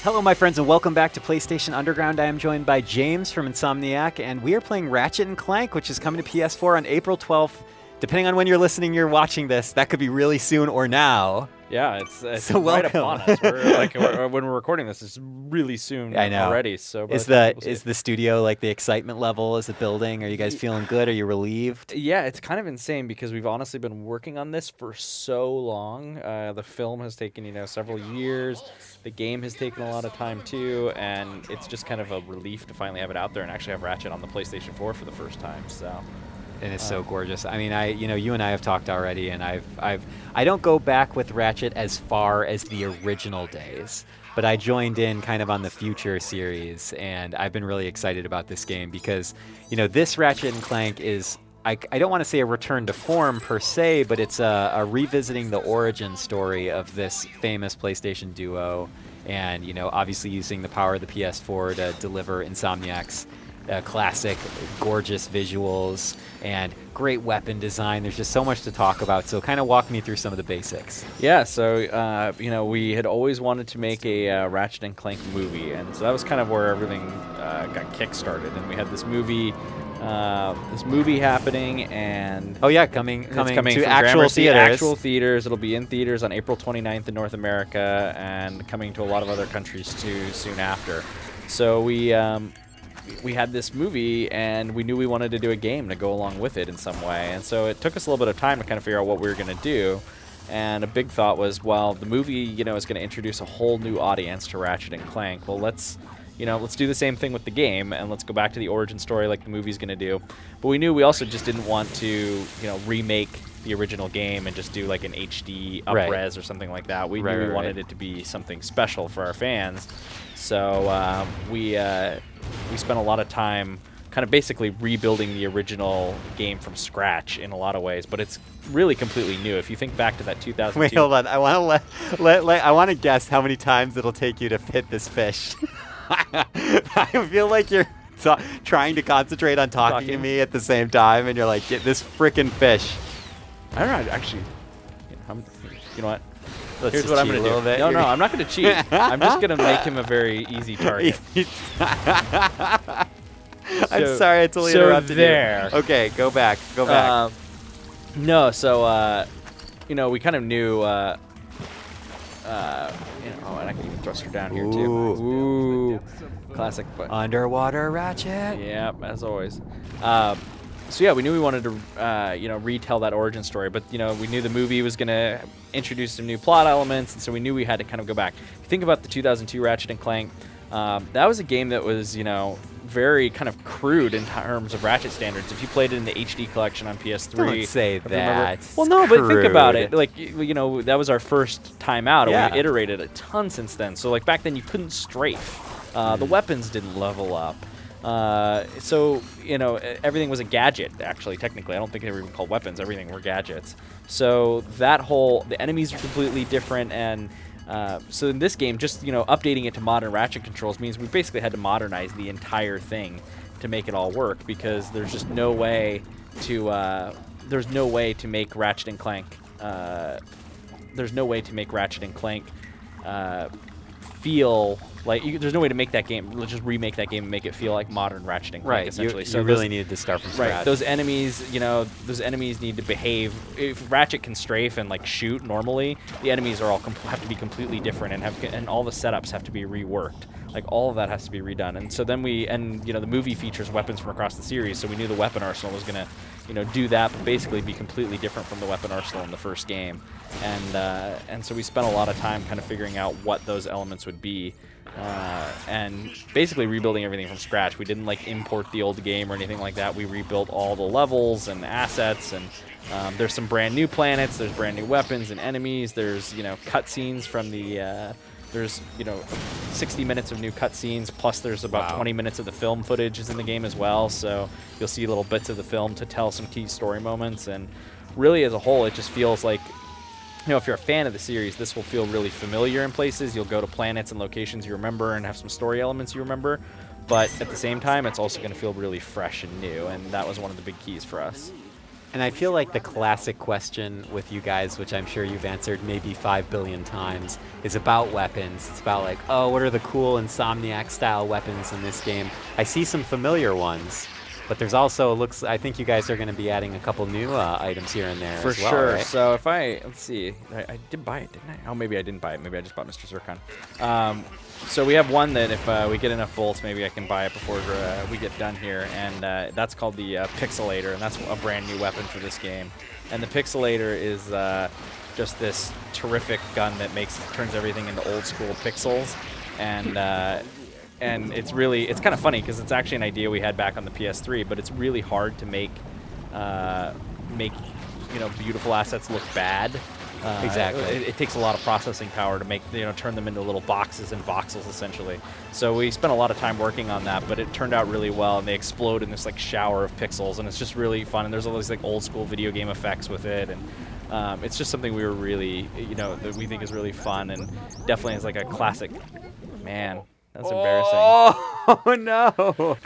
Hello, my friends, and welcome back to PlayStation Underground. I am joined by James from Insomniac, and we are playing Ratchet and Clank, which is coming to PS4 on April 12th. Depending on when you're listening, you're watching this, that could be really soon or now. Yeah, it's so right welcome. upon us. When we're recording this, it's really soon I know. already. So is the studio, like, the excitement level? Is it building? Are you guys feeling good? Are you relieved? Yeah, it's kind of insane because we've honestly been working on this for so long. The film has taken, several years. The game has taken a lot of time too, and it's just kind of a relief to finally have it out there and actually have Ratchet on the PlayStation 4 for the first time. So. And it's so gorgeous. I mean, you and I have talked already, and I don't go back with Ratchet as far as the original days, but I joined in kind of on the Future series, and I've been really excited about this game because, this Ratchet and Clank is, I don't want to say a return to form per se, but it's a revisiting the origin story of this famous PlayStation duo, and, obviously using the power of the PS4 to deliver Insomniac's classic, gorgeous visuals and great weapon design. There's just so much to talk about. So kind of walk me through some of the basics. Yeah, so, we had always wanted to make a Ratchet and Clank movie. And so that was kind of where everything got kick-started. And we had this movie happening, and oh yeah, coming to actual theaters. It'll be in theaters on April 29th in North America, and coming to a lot of other countries too soon after. So we had this movie, and we knew we wanted to do a game to go along with it in some way. And so it took us a little bit of time to kind of figure out what we were going to do. And a big thought was, well, the movie, is going to introduce a whole new audience to Ratchet and Clank. Well, let's do the same thing with the game, and let's go back to the origin story like the movie's going to do. But we knew we also just didn't want to, remake the original game and just do like an HD up-res or something like that. We knew we wanted it to be something special for our fans. So we spent a lot of time kind of basically rebuilding the original game from scratch in a lot of ways, but it's really completely new. If you think back to that 2002... Wait, hold on. I want to I want to guess how many times it'll take you to fit this fish. I feel like you're trying to concentrate on talking to me at the same time, and you're like, get this frickin' fish. I don't know, actually. You know what? Here's what I'm going to do. No, I'm not going to cheat. I'm just going to make him a very easy target. I'm sorry, I totally interrupted you. Okay, go back. No, so, we kind of knew, and I can even thrust her down here, too. Ooh. Classic. Underwater Ratchet. Yeah, as always. So yeah, we knew we wanted to, retell that origin story, but we knew the movie was going to introduce some new plot elements, and so we knew we had to kind of go back. If you think about the 2002 Ratchet and Clank, that was a game that was, very kind of crude in terms of Ratchet standards. If you played it in the HD collection on PS3, don't say that. Well, no, but think about it. Like, that was our first time out, and we iterated a ton since then. So like back then, you couldn't strafe. The weapons didn't level up. So, everything was a gadget, actually, technically. I don't think they were even called weapons. Everything were gadgets. So the enemies are completely different, and so in this game, just, updating it to modern Ratchet controls means we basically had to modernize the entire thing to make it all work, because there's just no way to, make Ratchet and Clank, feel like there's no way to make that game. Let's just remake that game and make it feel like modern Ratchet and Clank. Essentially, you really needed to start from scratch. Right, those enemies, need to behave. If Ratchet can strafe and like shoot normally, the enemies are all have to be completely different, and all the setups have to be reworked. Like all of that has to be redone. And so then the movie features weapons from across the series, so we knew the weapon arsenal was gonna, do that, but basically be completely different from the weapon arsenal in the first game. And so we spent a lot of time kind of figuring out what those elements would be, and basically rebuilding everything from scratch. We didn't like import the old game or anything like that. We rebuilt all the levels and assets, and there's some brand new planets, there's brand new weapons and enemies, there's cutscenes from the there's 60 minutes of new cutscenes, plus there's about 20 minutes of the film footage is in the game as well, so you'll see little bits of the film to tell some key story moments. And really as a whole, it just feels like, if you're a fan of the series, this will feel really familiar in places. You'll go to planets and locations you remember and have some story elements you remember, but at the same time, it's also going to feel really fresh and new, and that was one of the big keys for us. And I feel like the classic question with you guys, which I'm sure you've answered maybe 5 billion times, is about weapons. It's about like, oh, what are the cool Insomniac style weapons in this game? I see some familiar ones, but there's also I think you guys are going to be adding a couple new items here and there For as well, sure. right? So if let's see, I did buy it, didn't I? Oh, maybe I didn't buy it. Maybe I just bought Mr. Zircon. So we have one that if we get enough bolts, maybe I can buy it before we get done here, and that's called the Pixelator, and that's a brand new weapon for this game. And the Pixelator is just this terrific gun that turns everything into old school pixels, and it's kind of funny because it's actually an idea we had back on the PS3, but it's really hard to make beautiful assets look bad. Exactly. It takes a lot of processing power to turn them into little boxes and voxels essentially. So we spent a lot of time working on that, but it turned out really well, and they explode in this like shower of pixels, and it's just really fun. And there's all these like old school video game effects with it, and it's just something we were really, that we think is really fun, and definitely is like a classic. Man, that's embarrassing. Oh no!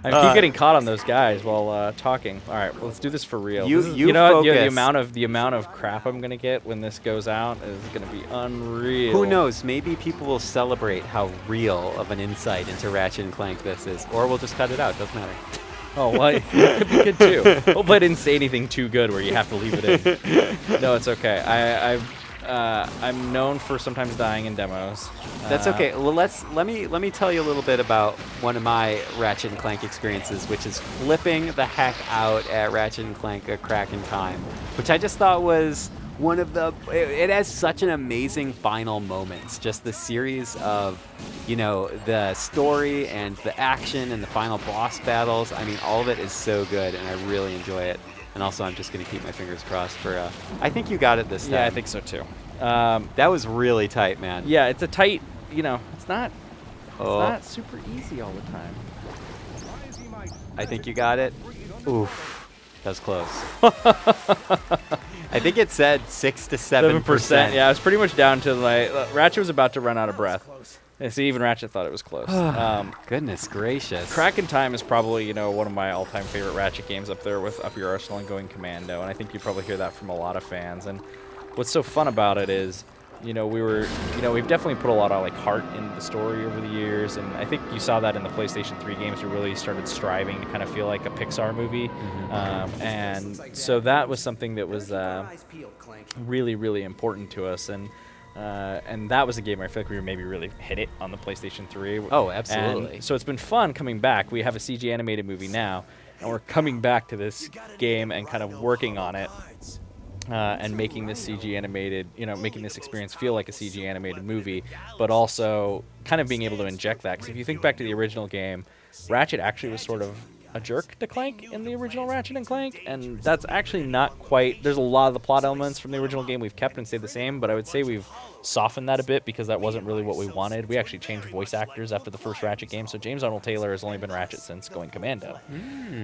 I keep getting caught on those guys while talking. All right, well, let's do this for real. You the amount of crap I'm gonna get when this goes out is gonna be unreal. Who knows? Maybe people will celebrate how real of an insight into Ratchet and Clank this is, or we'll just cut it out. Doesn't matter. Oh, well, it could be good too. Hopefully, I didn't say anything too good where you have to leave it in. No, it's okay. I'm known for sometimes dying in demos. That's okay. Well, let me tell you a little bit about one of my Ratchet and Clank experiences, which is flipping the heck out at Ratchet and Clank: A Crack in Time, which I just thought was one of it has such an amazing final moments. Just the series of, the story and the action and the final boss battles. I mean, all of it is so good, and I really enjoy it. And also, I'm just going to keep my fingers crossed for. I think you got it this time. Yeah, I think so too. That was really tight, man. Yeah, it's a tight. It's not super easy all the time. I think you got it. Oof, that was close. I think it said 6 to 7%. Yeah, it's pretty much down to Ratchet was about to run out of breath. And see, even Ratchet thought it was close. Goodness gracious. Crack in Time is probably, one of my all-time favorite Ratchet games up there with Up Your Arsenal and Going Commando, and I think you probably hear that from a lot of fans. And what's so fun about it is, we've definitely put a lot of heart into the story over the years, and I think you saw that in the PlayStation 3 games. We really started striving to kind of feel like a Pixar movie, and so that was something that was really, really important to us, and that was a game where I feel like we maybe really hit it on the PlayStation 3. Oh, absolutely. And so it's been fun coming back. We have a CG animated movie now, and we're coming back to this game and kind of working on it. And making this CG animated, making this experience feel like a CG animated movie, but also kind of being able to inject that. Because if you think back to the original game, Ratchet actually was sort of a jerk to Clank in the original Ratchet and Clank, and that's actually not quite. There's a lot of the plot elements from the original game we've kept and stayed the same, but I would say we've softened that a bit because that wasn't really what we wanted. We actually changed voice actors after the first Ratchet game, so James Arnold Taylor has only been Ratchet since Going Commando.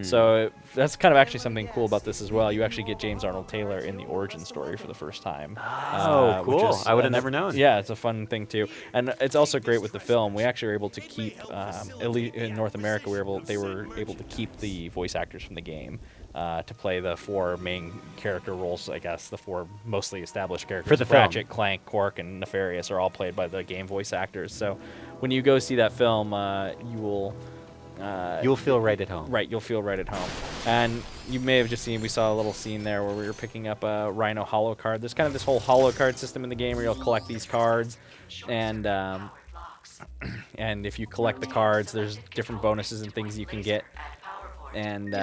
So that's kind of actually something cool about this as well. You actually get James Arnold Taylor in the origin story for the first time. Oh, cool. I would have never known. Yeah, it's a fun thing too. And it's also great with the film. We actually were able to keep, at least in North America, they were able to keep the voice actors from the game. To play the 4 main character roles, I guess, the 4 mostly established characters. For the film. Ratchet, Clank, Quark, and Nefarious are all played by the game voice actors. So when you go see that film, you'll feel right at home. Right, you'll feel right at home. And you may have just seen, we saw a little scene there where we were picking up a Rhino holo card. There's kind of this whole holo card system in the game where you'll collect these cards. And if you collect the cards, there's different bonuses and things you can get. And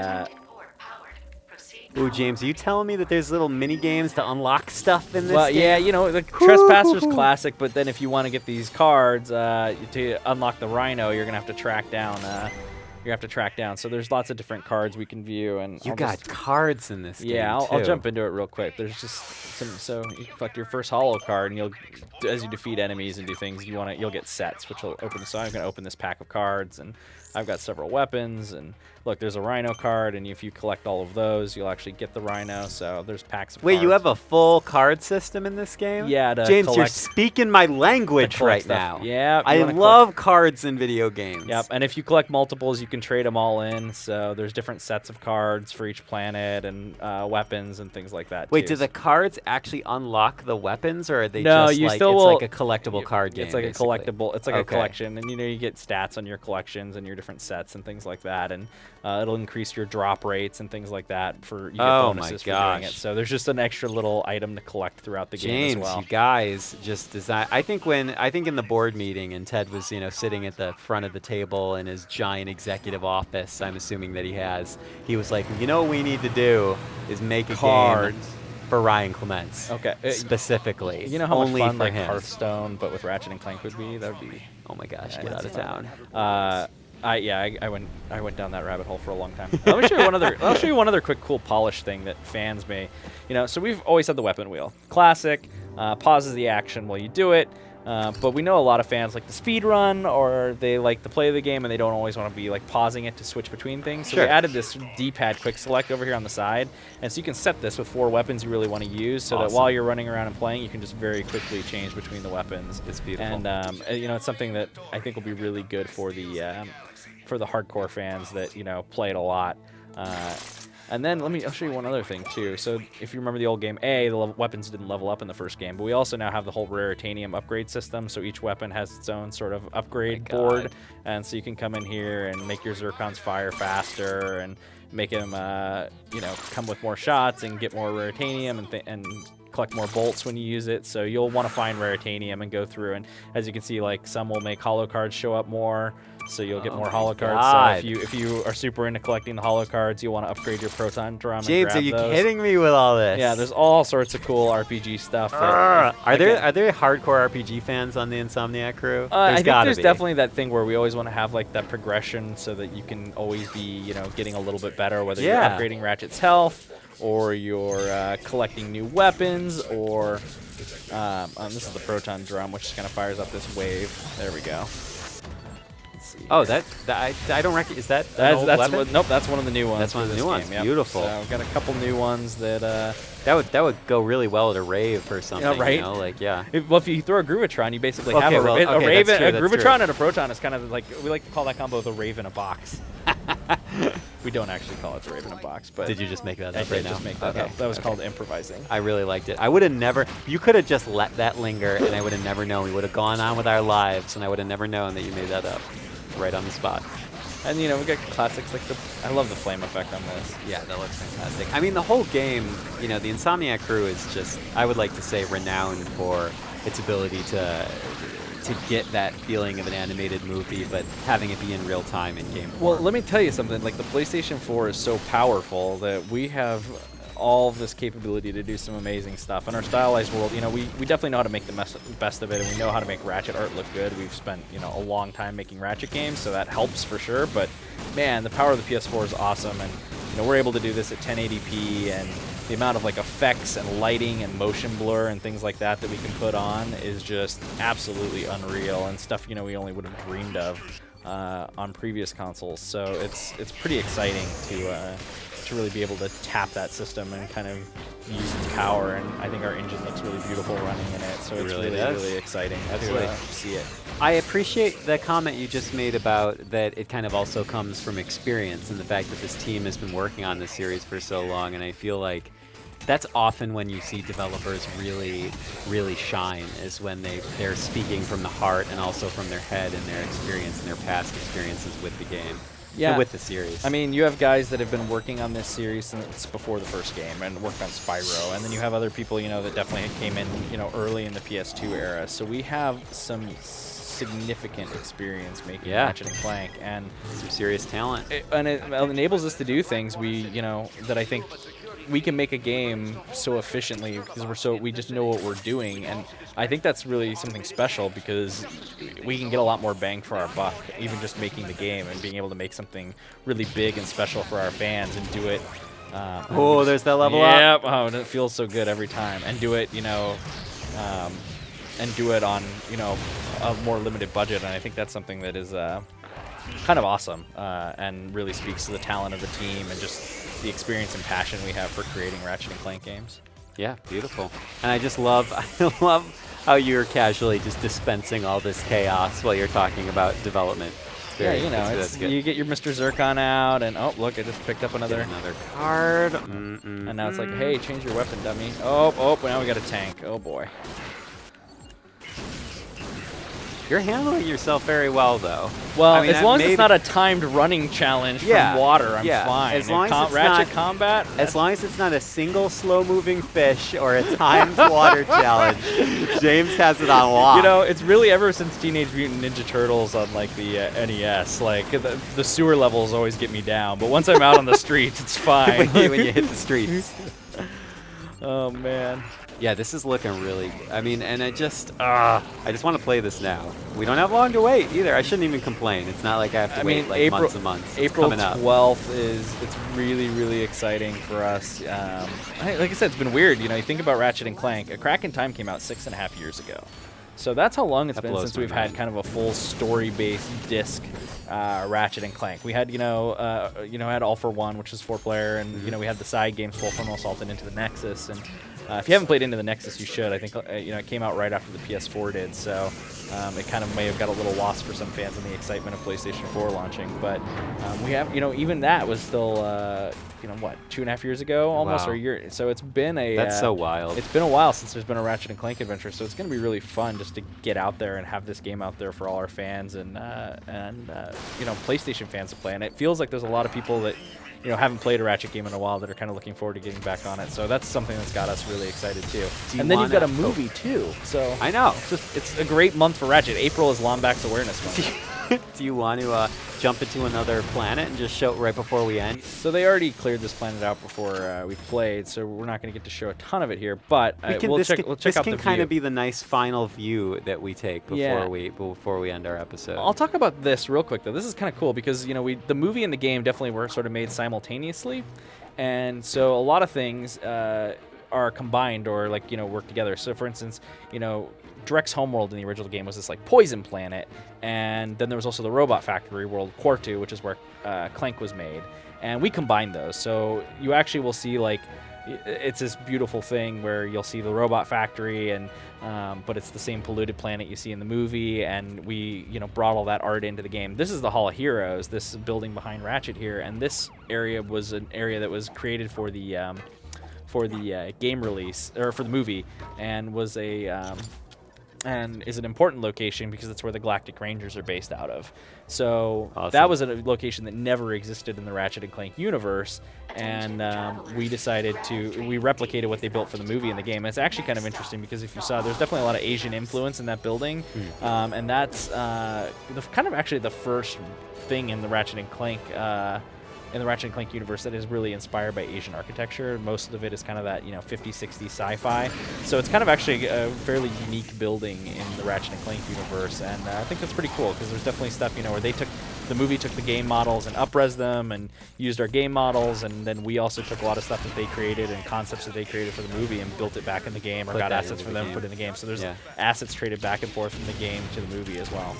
Ooh, James, are you telling me that there's little mini games to unlock stuff in this well, game? yeah, the Trespasser's classic, but then if you want to get these cards to unlock the Rhino, you're gonna have to track down. So there's lots of different cards we can view, and you got cards in this game. Yeah, too. I'll jump into it real quick. There's just so you collect your first holo card, and as you defeat enemies and do things, you'll get sets, which will open. So I'm gonna open this pack of cards, and I've got several weapons, and look, there's a Rhino card, and if you collect all of those, you'll actually get the Rhino. So there's packs of Wait, cards. you have a full card system in this game? Yeah, to James, you're collect- speaking my language collect right stuff. now. Yeah, I you wanna love cards in video games. Yep, and if you collect multiples, you can trade them all in. So there's different sets of cards for each planet and weapons and things like that. Wait, too. do the cards actually unlock the weapons, or are they No, just you like still it's will- like a collectible card game? It's like basically? a collectible. It's like a Okay. collection, and you get stats on your collections and your different sets and things like that, and it'll increase your drop rates and things like that for you get Oh bonuses my for doing it. gosh. So there's just an extra little item to collect throughout the game James, as well. you guys just design. I think in the board meeting and Ted was sitting at the front of the table in his giant executive office. I'm assuming that he was like, what we need to do is make a game Cards. for Ryan Clements. Okay. Specifically. You know how only much fun for like him. Hearthstone, but with Ratchet and Clank would be? That would be. Oh my gosh, Yeah, get out that's of town. I went down that rabbit hole for a long time. Let me show you one other. I'll show you one other quick cool polish thing that fans may, So we've always had the weapon wheel, classic, pauses the action while you do it. But we know a lot of fans like the speed run, or they like to play the game and they don't always want to be like pausing it to switch between things. So Sure. we added this D-pad quick select over here on the side, and so you can set this with 4 weapons you really want to use, so that Awesome. while you're running around and playing, you can just very quickly change between the weapons. It's beautiful. And it's something that I think will be really good for the hardcore fans that play it a lot. And then I'll show you one other thing too. So if you remember the old game, the weapons didn't level up in the first game, but we also now have the whole Raritanium upgrade system. So each weapon has its own sort of upgrade My board, God. and so you can come in here and make your Zircons fire faster and make them, come with more shots and get more Raritanium and collect more bolts when you use it. So you'll want to find Raritanium and go through, and as you can see, like some will make holo cards show up more. So you'll get Oh more my holo cards. God. So if you are super into collecting the holo cards, you'll want to upgrade your proton drum. James, and are you grab those. kidding me with all this? Yeah, there's all sorts of cool RPG stuff. Are there again, hardcore RPG fans on the Insomniac crew? I think gotta there's be. definitely that thing where we always want to have like that progression, so that you can always be getting a little bit better, whether you're Yeah. upgrading Ratchet's health or you're collecting new weapons, or this is the proton drum, which kind of fires up this wave. There we go. Oh, I don't recognize. Is that an old weapon? Nope, that's one of the new ones. That's one for of the this new ones. game, yep. Beautiful. So I've got a couple new ones that. That would go really well at a rave or something. right? Yeah. If you throw a Groovatron, you basically Okay, have a well, okay, that's Raven. true, A that's Groovatron true. and a Proton is kind of like, we like to call that combo the Rave in a box. We don't actually call it the Rave in a box, but Did you just make that I up did right now? just make that Okay. up. That was called improvising. I really liked it. I would have never. You could have just let that linger, and I would have never known. We would have gone on with our lives, and I would have never known that you made that up, right on the spot. And we got classics like I love the flame effect on this. Yeah, that looks fantastic. I mean, the whole game, the Insomniac crew is just, I would like to say, renowned for its ability to get that feeling of an animated movie, but having it be in real time in game form. Well, let me tell you something. Like the PlayStation 4 is so powerful that we have all of this capability to do some amazing stuff. In our stylized world, we definitely know how to make the best of it, and we know how to make Ratchet art look good. We've spent a long time making Ratchet games, so that helps for sure. But man, the power of the PS4 is awesome, and we're able to do this at 1080p, and the amount of like effects and lighting and motion blur and things like that we can put on is just absolutely unreal, and stuff we only would have dreamed of on previous consoles. So it's pretty exciting to really be able to tap that system and kind of use its power, and I think our engine looks really beautiful running in it, so it's really really, does. really exciting Absolutely. to see it. I appreciate the comment you just made about that it kind of also comes from experience, and the fact that this team has been working on this series for so long, and I feel like that's often when you see developers really, really shine, is when they're speaking from the heart and also from their head and their experience and their past experiences with the game. Yeah, with the series. I mean, you have guys that have been working on this series since before the first game and worked on Spyro, and then you have other people, that definitely came in, early in the PS2 era. So we have some significant experience making Ratchet and Clank, and some serious talent. It enables us to do things that I think we can make a game so efficiently because we just know what we're doing, and I think that's really something special because we can get a lot more bang for our buck even just making the game and being able to make something really big and special for our fans and do it. Oh, there's that level up. Yep. Oh, and it feels so good every time, and do it, and do it on a more limited budget, and I think that's something that is kind of awesome, and really speaks to the talent of the team and just the experience and passion we have for creating Ratchet and Clank games. Yeah, beautiful. And I just love, I love how you're casually just dispensing all this chaos while you're talking about development. Yeah, you know, you get your Mr. Zircon out, and oh, look, I just picked up another card. And now it's like, hey, change your weapon, dummy. Oh, now we got a tank. Oh, boy. You're handling yourself very well, though. Well, I mean, as long as it's not a timed running challenge from water, I'm fine. As long as it's Ratchet not, combat? As long as it's not a single slow-moving fish or a timed water challenge, James has it on lock. You know, it's really ever since Teenage Mutant Ninja Turtles on, like, the NES, like, the sewer levels always get me down. But once I'm out on the streets, it's fine. when you hit the streets. Oh, man. Yeah, this is looking really good. I mean, and I just want to play this now. We don't have long to wait either. I shouldn't even complain. It's not like I have to wait like months and months. April 12th it's really, really exciting for us. Like I said, it's been weird. You know, you think about Ratchet and Clank. A Crack in Time came out 6.5 years ago. So that's how long it's been since we've had kind of a full story-based disc Ratchet and Clank. We had, had All for One, which is 4-player, and we had the side games, Full Frontal Assault and Into the Nexus. And if you haven't played Into the Nexus, you should. I think it came out right after the PS4 did, so it kind of may have got a little lost for some fans in the excitement of PlayStation 4 launching. But we have, even that was still, 2.5 years ago, almost, or a year. So it's been that's so wild. It's been a while since there's been a Ratchet and Clank adventure, so it's going to be really fun just to get out there and have this game out there for all our fans and PlayStation fans to play. And it feels like there's a lot of people that haven't played a Ratchet game in a while that are kind of looking forward to getting back on it. So that's something that's got us really excited too. And then you've got a movie too. So I know. It's a great month for Ratchet. April is Lombax Awareness Month. Do you want to jump into another planet and just show it right before we end? So they already cleared this planet out before we played, so we're not going to get to show a ton of it here. But we'll check out the view. This can kind of be the nice final view that we take before we end our episode. I'll talk about this real quick though. This is kind of cool because the movie and the game definitely were sort of made simultaneously, and so a lot of things are combined or work together. So for instance, Drek's homeworld in the original game was this poison planet, and then there was also the robot factory world, Quartu, which is where Clank was made, and we combined those. So you actually will see it's this beautiful thing where you'll see the robot factory, and but it's the same polluted planet you see in the movie, and we brought all that art into the game. This is the Hall of Heroes, this building behind Ratchet here, and this area was an area that was created for the game release or for the movie, and was and is an important location because that's where the Galactic Rangers are based out of. So that was a location that never existed in the Ratchet and Clank universe, and we replicated what they built for the movie and the game. And it's actually kind of interesting because if you saw, there's definitely a lot of Asian influence in that building, and that's actually the first thing in the Ratchet and Clank universe that is really inspired by Asian architecture. Most of it is kind of that 50s, 60s sci-fi. So it's kind of actually a fairly unique building in the Ratchet and Clank universe, and I think that's pretty cool because there's definitely stuff where the movie took the game models and up-res them and used our game models, and then we also took a lot of stuff that they created and concepts that they created for the movie and built it back in the game, or got assets from them and put in the game. So there's assets traded back and forth from the game to the movie as well.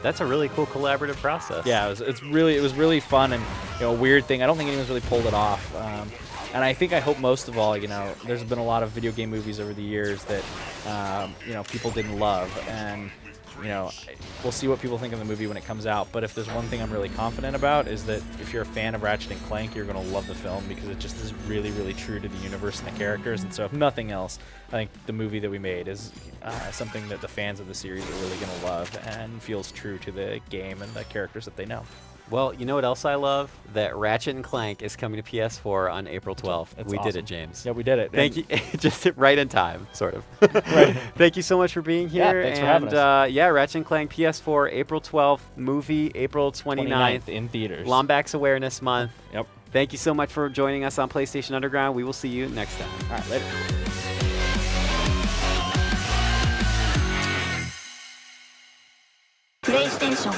That's a really cool collaborative process. Yeah, it was really fun, and a weird thing. I don't think anyone's really pulled it off. And I hope most of all, there's been a lot of video game movies over the years that people didn't love, and we'll see what people think of the movie when it comes out. But if there's one thing I'm really confident about, is that if you're a fan of Ratchet and Clank, you're going to love the film because it just is really, really true to the universe and the characters. And so if nothing else, I think the movie that we made is something that the fans of the series are really going to love and feels true to the game and the characters that they know. Well, you know what else I love? That Ratchet and Clank is coming to PS4 on April 12th. We did it, James. Yeah, we did it. Thank you. Just right in time, sort of. Right. Thank you so much for being here. Yeah, thanks for having us. Ratchet and Clank PS4, April 12th. Movie, April 29th. In theaters. Lombax Awareness Month. Yep. Thank you so much for joining us on PlayStation Underground. We will see you next time. All right, later. PlayStation